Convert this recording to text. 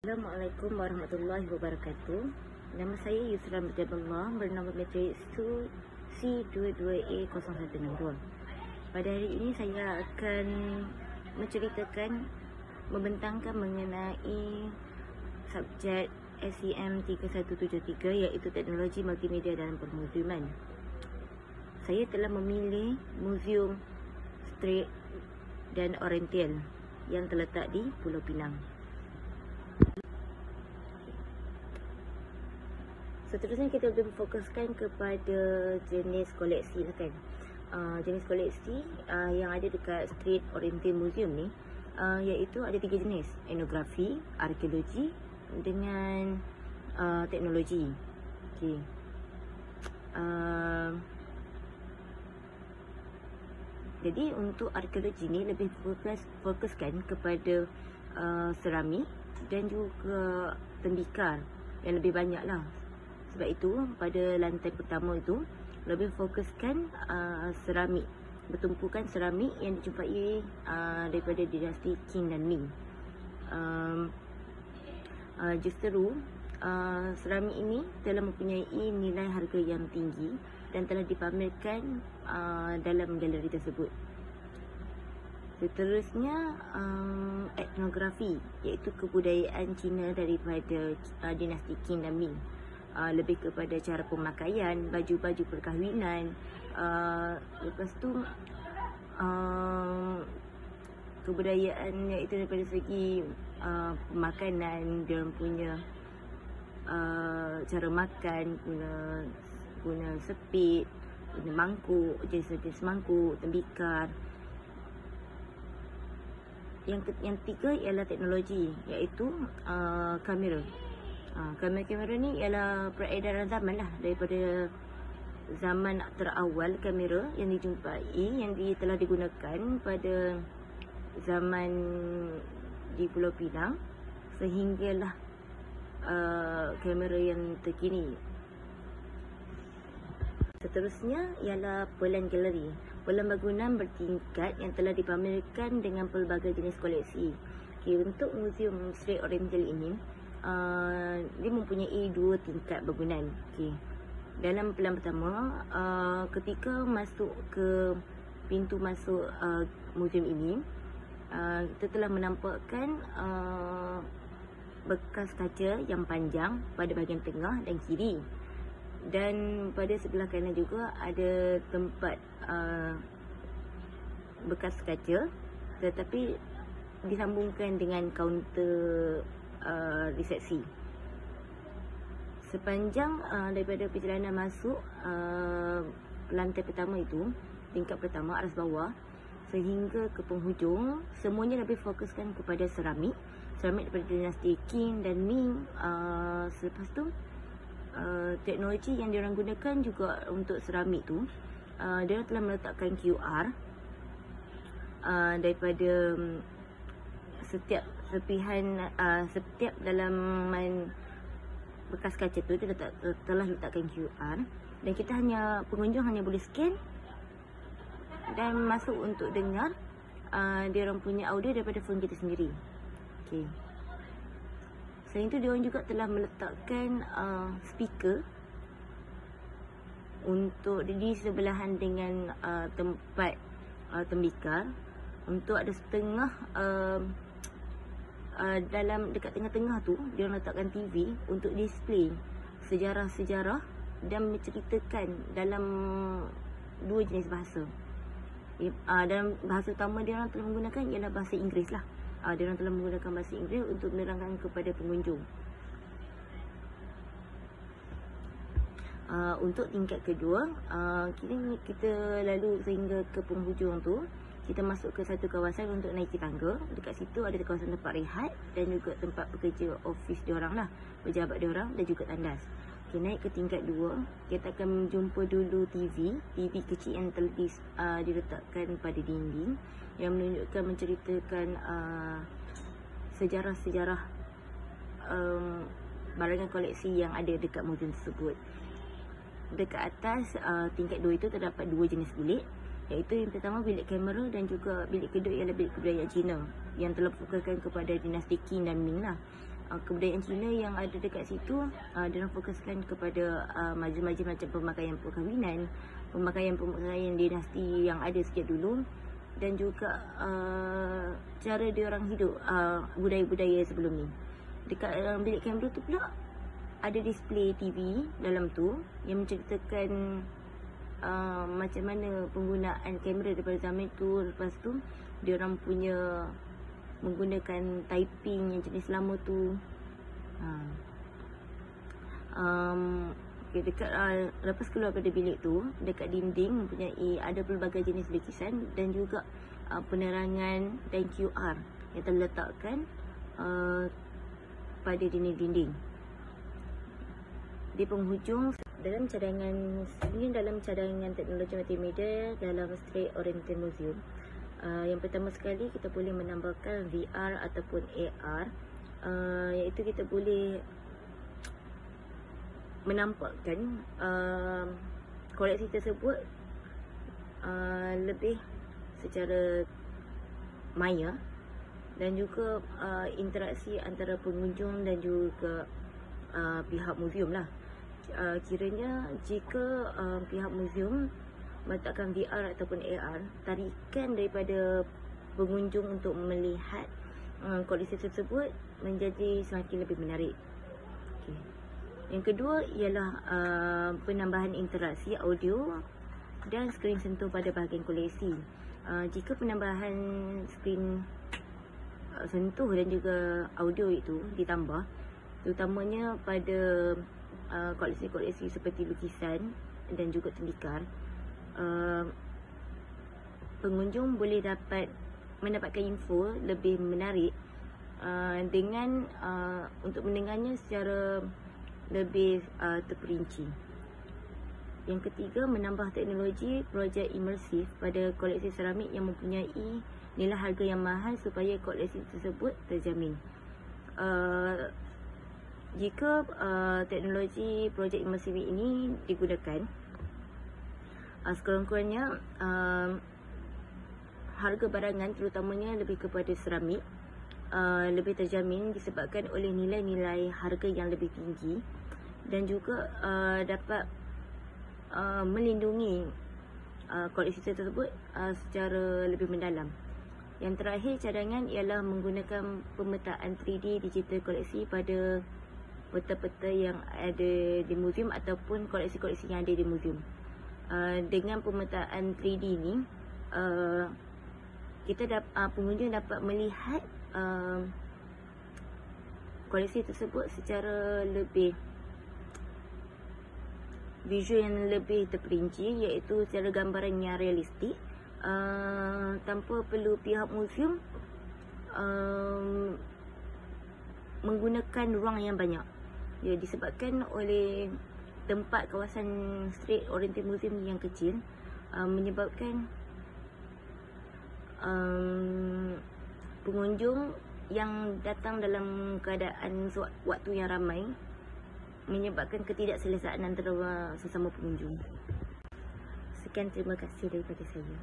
Assalamualaikum warahmatullahi wabarakatuh. Nama saya Yusra Mujabullah, bernama matrik C22A0162. Pada hari ini saya akan menceritakan, membentangkan mengenai subjek SEM 3173, iaitu Teknologi Multimedia dalam Permuziuman. Saya telah memilih Muzium Strait dan Oriental yang terletak di Pulau Pinang. Seterusnya kita boleh fokuskan kepada jenis koleksi lah kan. Jenis koleksi yang ada dekat Strait Oriental Museum ni iaitu ada 3 jenis: etnografi, arkeologi dengan teknologi. Okay. Jadi untuk arkeologi ni lebih fokuskan kepada seramik dan juga tembikar yang lebih banyak lah. Sebab itu pada lantai pertama itu lebih fokuskan seramik, bertumpukan seramik yang dijumpai daripada dinasti Qing dan Ming. Justru seramik ini telah mempunyai nilai harga yang tinggi dan telah dipamerkan dalam galeri tersebut. Seterusnya etnografi, iaitu kebudayaan Cina daripada dinasti Qing dan Ming. Lebih kepada cara pemakaian, baju-baju perkahwinan. Lepas tu kebudayaan iaitu daripada segi pemakanan, dia punya cara makan, guna sepit, guna mangkuk, jenis-jenis mangkuk, tembikar. Yang ketiga ialah teknologi, iaitu kamera. Kamera ni ialah peredaran zaman lah, daripada zaman terawal kamera yang dijumpai, yang telah digunakan pada zaman di Pulau Pinang sehinggalah kamera yang terkini. Seterusnya ialah pelan galeri, pelan bangunan bertingkat yang telah dipamerkan dengan pelbagai jenis koleksi. Okay, untuk Muzium Strait Oriental ini dia mempunyai 2 tingkat bangunan. Okay. Dalam pelan pertama, ketika masuk ke pintu masuk muzium ini, kita telah menampakkan bekas kaca yang panjang pada bahagian tengah dan kiri, dan pada sebelah kanan juga ada tempat bekas kaca, tetapi disambungkan dengan kaunter resepsi. Sepanjang daripada perjalanan masuk lantai pertama itu, tingkat pertama aras bawah sehingga ke penghujung, semuanya lebih fokuskan kepada seramik daripada dinasti Qing dan Ming. Selepas tu teknologi yang diorang gunakan juga untuk seramik tu, dia telah meletakkan QR daripada setiap serpihan, setiap dalaman bekas kaca tu dia telah letakkan QR, dan kita pengunjung hanya boleh scan dan masuk untuk dengar dia orang punya audio daripada phone kita sendiri. Okay. Selain itu, dia orang juga telah meletakkan speaker untuk di sebelahan dengan tempat tembikar, untuk ada setengah dalam dekat tengah-tengah tu dia letakkan TV untuk display sejarah-sejarah dan menceritakan dalam 2 jenis bahasa. Dalam bahasa utama dia orang telah menggunakan ialah bahasa Inggeris lah. Dia orang telah menggunakan bahasa Inggeris untuk menerangkan kepada pengunjung. Untuk tingkat kedua, kita lalu sehingga ke penghujung tu, kita masuk ke satu kawasan untuk naiki tangga. Dekat situ ada kawasan tempat rehat dan juga tempat bekerja office diorang lah, pejabat diorang, dan juga tandas. Okay, naik ke tingkat 2, kita akan jumpa dulu TV kecil yang telah diletakkan pada dinding, yang menceritakan sejarah-sejarah barangan koleksi yang ada dekat muzium tersebut. Dekat atas tingkat 2 itu terdapat 2 jenis bilik, iaitu yang pertama bilik kamera dan juga bilik kedua ialah bilik kebudayaan Cina yang telah fokuskan kepada dinasti Qing dan Ming lah. kebudayaan Cina yang ada dekat situ, diorang fokuskan kepada majlis-majlis macam pemakaian perkahwinan, pemakaian dinasti yang ada sejak dulu, dan juga cara diorang hidup, budaya-budaya sebelum ni. Dekat dalam bilik kamera tu pula ada display TV dalam tu yang menceritakan macam mana penggunaan kamera daripada zaman tu. Lepas tu diorang punya menggunakan typing yang jenis lama tu. Okay, dekat lepas keluar pada bilik tu, dekat dinding mempunyai ada pelbagai jenis lukisan dan juga penerangan dan QR yang terletakkan pada dinding-dinding. Di penghujung, dalam cadangan teknologi multimedia dalam Strait Oriental Museum, yang pertama sekali kita boleh menambahkan VR ataupun AR, iaitu kita boleh menampakkan koleksi tersebut lebih secara maya, dan juga interaksi antara pengunjung dan juga pihak muzium lah. Kiranya jika pihak muzium meletakkan VR ataupun AR, tarikan daripada pengunjung untuk melihat koleksi tersebut menjadi semakin lebih menarik. Okay. Yang kedua ialah penambahan interaksi audio dan skrin sentuh pada bahagian koleksi. Jika penambahan skrin sentuh dan juga audio itu ditambah, terutamanya pada koleksi-koleksi seperti lukisan dan juga tembikar, pengunjung boleh mendapatkan info lebih menarik dengan untuk mendengarnya secara lebih terperinci. Yang ketiga, menambah teknologi projek imersif pada koleksi seramik yang mempunyai nilai harga yang mahal supaya koleksi tersebut terjamin. Jika teknologi projek imersif ini digunakan, sekurang-kurangnya harga barangan terutamanya lebih kepada seramik lebih terjamin disebabkan oleh nilai-nilai harga yang lebih tinggi, dan juga dapat melindungi koleksi tersebut secara lebih mendalam. Yang terakhir cadangan ialah menggunakan pemetaan 3D digital koleksi pada peta-peta yang ada di muzium ataupun koleksi-koleksi yang ada di muzium. Dengan pemetaan 3D ni, pengunjung dapat melihat koleksi tersebut secara lebih visual yang lebih terperinci, iaitu secara gambaran yang realistik, tanpa perlu pihak muzium menggunakan ruang yang banyak. Ya, disebabkan oleh tempat kawasan Strait Oriental Museum yang kecil, menyebabkan pengunjung yang datang dalam keadaan waktu yang ramai, menyebabkan ketidakselesaan antara sesama pengunjung. Sekian, terima kasih daripada saya.